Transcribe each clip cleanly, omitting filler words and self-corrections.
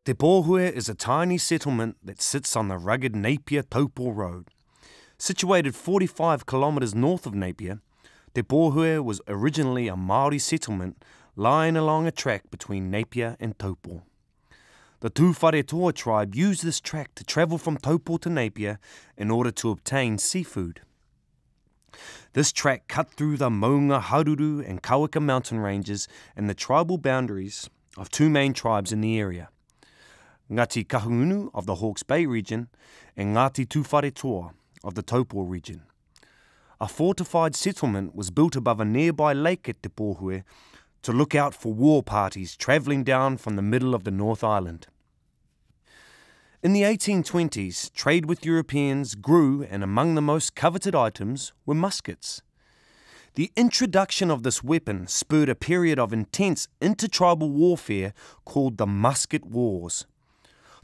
Te Pōhue is a tiny settlement that sits on the rugged Napier-Taupō road. Situated 45 kilometres north of Napier, Te Pōhue was originally a Māori settlement lying along a track between Napier and Taupō. The Tūwharetoa tribe used this track to travel from Taupō to Napier in order to obtain seafood. This track cut through the Maunga Haruru and Kawaka mountain ranges and the tribal boundaries of two main tribes in the area, Ngāti Kahungunu of the Hawke's Bay region and Ngāti Tūwharetoa of the Taupō region. A fortified settlement was built above a nearby lake at Te Pōhue to look out for war parties travelling down from the middle of the North Island. In the 1820s, trade with Europeans grew, and among the most coveted items were muskets. The introduction of this weapon spurred a period of intense intertribal warfare called the Musket Wars.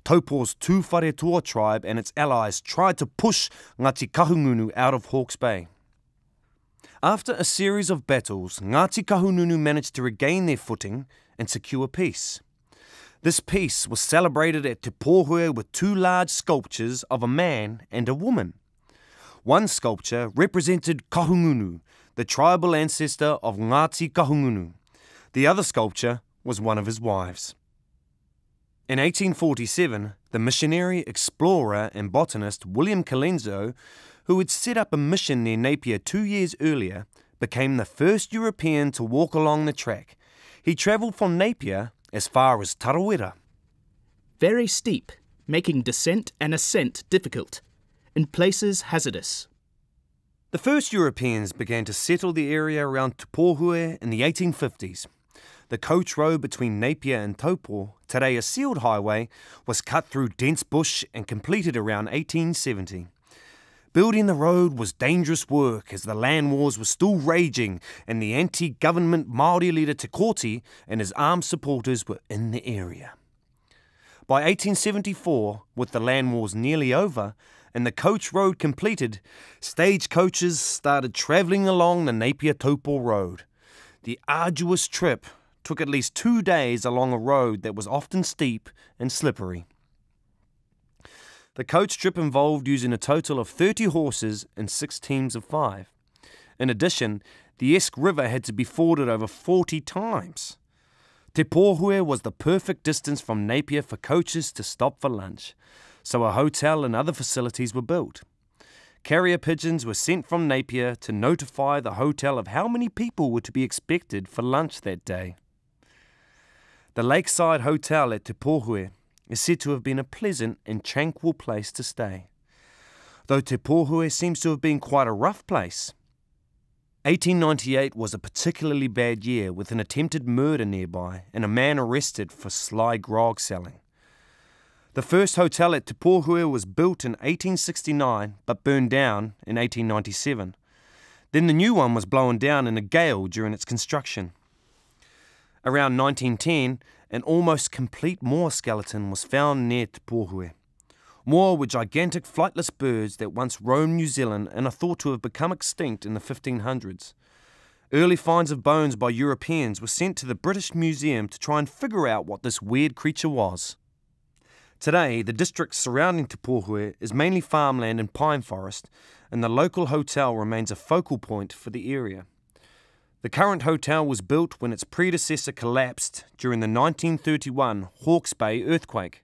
Taupō's Tūwharetoa tribe and its allies tried to push Ngāti Kahungunu out of Hawke's Bay. After a series of battles, Ngāti Kahungunu managed to regain their footing and secure peace. This peace was celebrated at Te Pōhue with two large sculptures of a man and a woman. One sculpture represented Kahungunu, the tribal ancestor of Ngāti Kahungunu. The other sculpture was one of his wives. In 1847, the missionary, explorer and botanist William Colenso, who had set up a mission near Napier 2 years earlier, became the first European to walk along the track. He travelled from Napier as far as Tarawera. Very steep, making descent and ascent difficult, in places hazardous. The first Europeans began to settle the area around Te Pōhue in the 1850s. The coach road between Napier and Taupō, today a sealed highway, was cut through dense bush and completed around 1870. Building the road was dangerous work as the land wars were still raging and the anti-government Māori leader Te Koti and his armed supporters were in the area. By 1874, with the land wars nearly over and the coach road completed, stagecoaches started travelling along the Napier-Taupō road. The arduous trip took at least 2 days along a road that was often steep and slippery. The coach trip involved using a total of 30 horses and 6 teams of 5. In addition, the Esk River had to be forded over 40 times. Te Pōhue was the perfect distance from Napier for coaches to stop for lunch, so a hotel and other facilities were built. Carrier pigeons were sent from Napier to notify the hotel of how many people were to be expected for lunch that day. The Lakeside Hotel at Te Pōhue is said to have been a pleasant and tranquil place to stay, though Te Pōhue seems to have been quite a rough place. 1898 was a particularly bad year, with an attempted murder nearby and a man arrested for sly grog selling. The first hotel at Te Pōhue was built in 1869 but burned down in 1897. Then the new one was blown down in a gale during its construction. Around 1910, an almost complete moa skeleton was found near Te Pōhue. Moa were gigantic flightless birds that once roamed New Zealand and are thought to have become extinct in the 1500s. Early finds of bones by Europeans were sent to the British Museum to try and figure out what this weird creature was. Today, the district surrounding Te Pōhue is mainly farmland and pine forest, and the local hotel remains a focal point for the area. The current hotel was built when its predecessor collapsed during the 1931 Hawke's Bay earthquake.